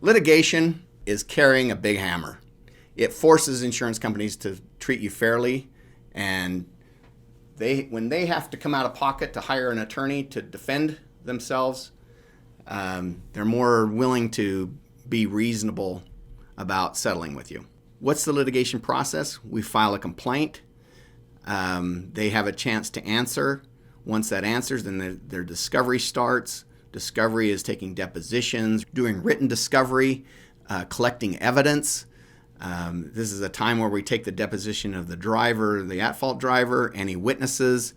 Litigation is carrying a big hammer. It forces insurance companies to treat you fairly, and when they have to come out of pocket to hire an attorney to defend themselves, they're more willing to be reasonable about settling with you. What's the litigation process? We file a complaint. They have a chance to answer. Once that answers, then their discovery starts. Discovery is taking depositions, doing written discovery, collecting evidence. This is a time where we take the deposition of the driver, the at-fault driver, any witnesses,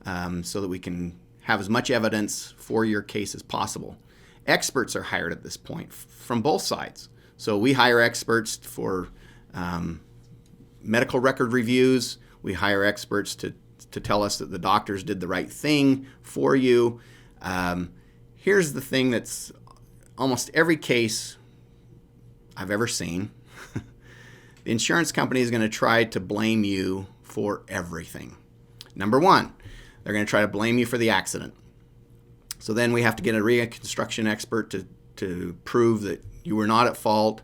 so that we can have as much evidence for your case as possible. Experts are hired at this point from both sides. So we hire experts for medical record reviews. We hire experts to tell us that the doctors did the right thing for you. Here's the thing that's almost every case I've ever seen. The insurance company is going to try to blame you for everything. Number one, they're going to try to blame you for the accident. So then we have to get a reconstruction expert to prove that you were not at fault.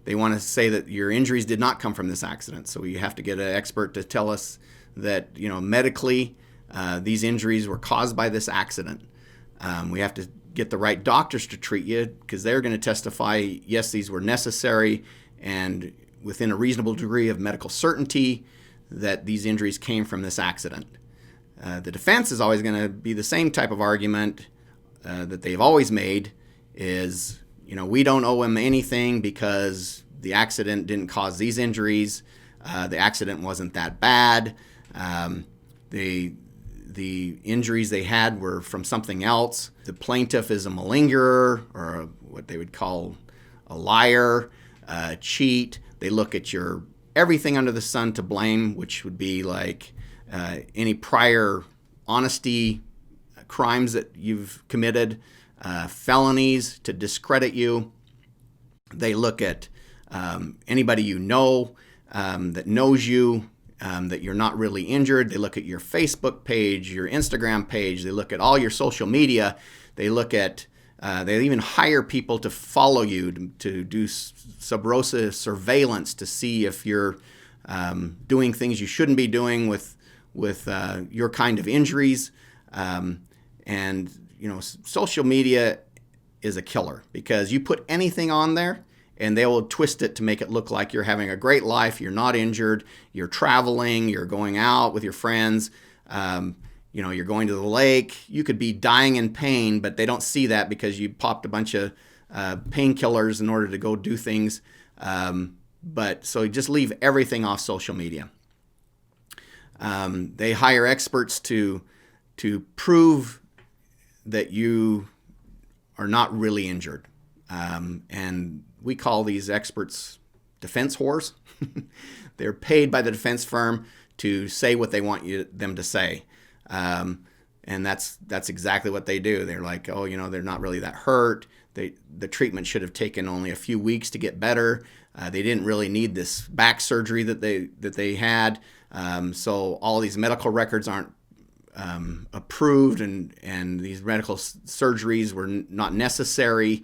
They want to say that your injuries did not come from this accident. So you have to get an expert to tell us that, medically, these injuries were caused by this accident. We have to get the right doctors to treat you because they're going to testify, yes, these were necessary and within a reasonable degree of medical certainty that these injuries came from this accident. The defense is always going to be the same type of argument that they've always made is, we don't owe him anything because the accident didn't cause these injuries. The accident wasn't that bad. The injuries they had were from something else. The plaintiff is a malingerer or what they would call a liar, a cheat. They look at your everything under the sun to blame, which would be like any prior honesty crimes that you've committed, felonies to discredit you. They look at anybody that knows you, that you're not really injured. They look at your Facebook page, your Instagram page. They look at all your social media. They look at, they even hire people to follow you to do sub rosa surveillance to see if you're doing things you shouldn't be doing with your kind of injuries. Social media is a killer because you put anything on there and they will twist it to make it look like you're having a great life, you're not injured, you're traveling, you're going out with your friends, you're going to the lake. You could be dying in pain, but they don't see that because you popped a bunch of painkillers in order to go do things. So just leave everything off social media. They hire experts to prove that you are not really injured. And we call these experts defense whores. They're paid by the defense firm to say what they want them to say. And that's exactly what they do. They're like, they're not really that hurt. The treatment should have taken only a few weeks to get better. They didn't really need this back surgery that they had. So all these medical records aren't approved, and these medical surgeries were not necessary.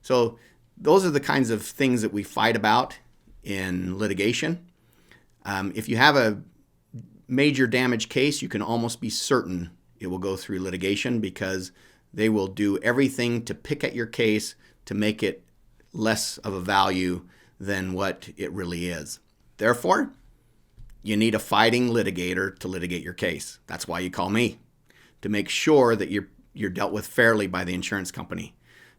So those are the kinds of things that we fight about in litigation. If you have a major damage case, you can almost be certain it will go through litigation because they will do everything to pick at your case to make it less of a value than what it really is. Therefore, you need a fighting litigator to litigate your case. That's why you call me, to make sure that you're dealt with fairly by the insurance company.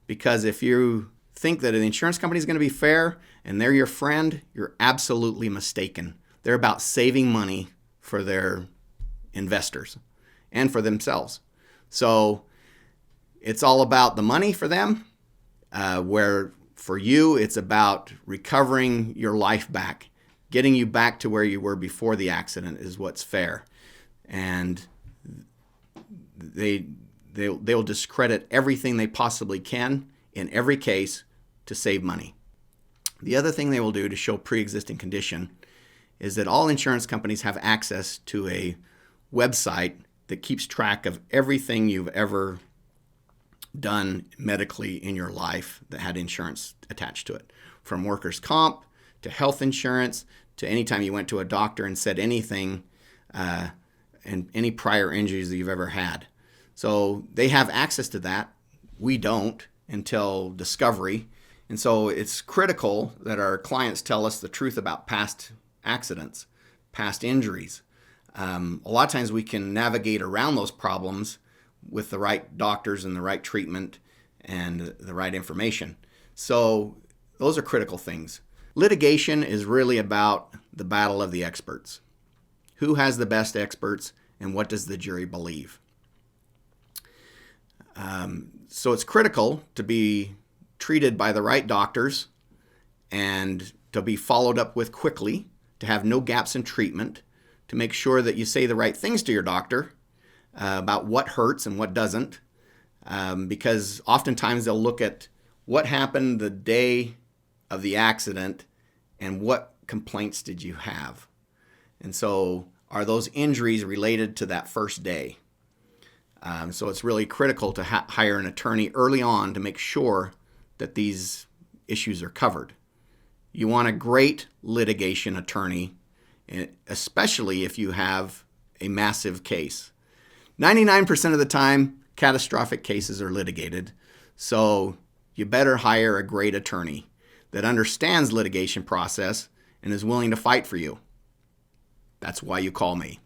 Because if you think that an insurance company is going to be fair and they're your friend, you're absolutely mistaken. They're about saving money for their investors and for themselves. So it's all about the money for them, where for you it's about recovering your life back. Getting you back to where you were before the accident is what's fair. And they'll discredit everything they possibly can in every case to save money. The other thing they will do to show pre-existing condition is that all insurance companies have access to a website that keeps track of everything you've ever done medically in your life that had insurance attached to it, from workers' comp to health insurance to any time you went to a doctor and said anything, and any prior injuries that you've ever had. So they have access to that. We don't until discovery. And so it's critical that our clients tell us the truth about past accidents, past injuries. A lot of times we can navigate around those problems with the right doctors and the right treatment and the right information. So those are critical things. Litigation is really about the battle of the experts. Who has the best experts and what does the jury believe? So it's critical to be treated by the right doctors and to be followed up with quickly, to have no gaps in treatment, to make sure that you say the right things to your doctor about what hurts and what doesn't, because oftentimes they'll look at what happened the day of the accident and what complaints did you have. And so are those injuries related to that first day? So it's really critical to hire an attorney early on to make sure that these issues are covered. You want a great litigation attorney, especially if you have a massive case. 99% of the time, catastrophic cases are litigated, so you better hire a great attorney that understands litigation process and is willing to fight for you. That's why you call me.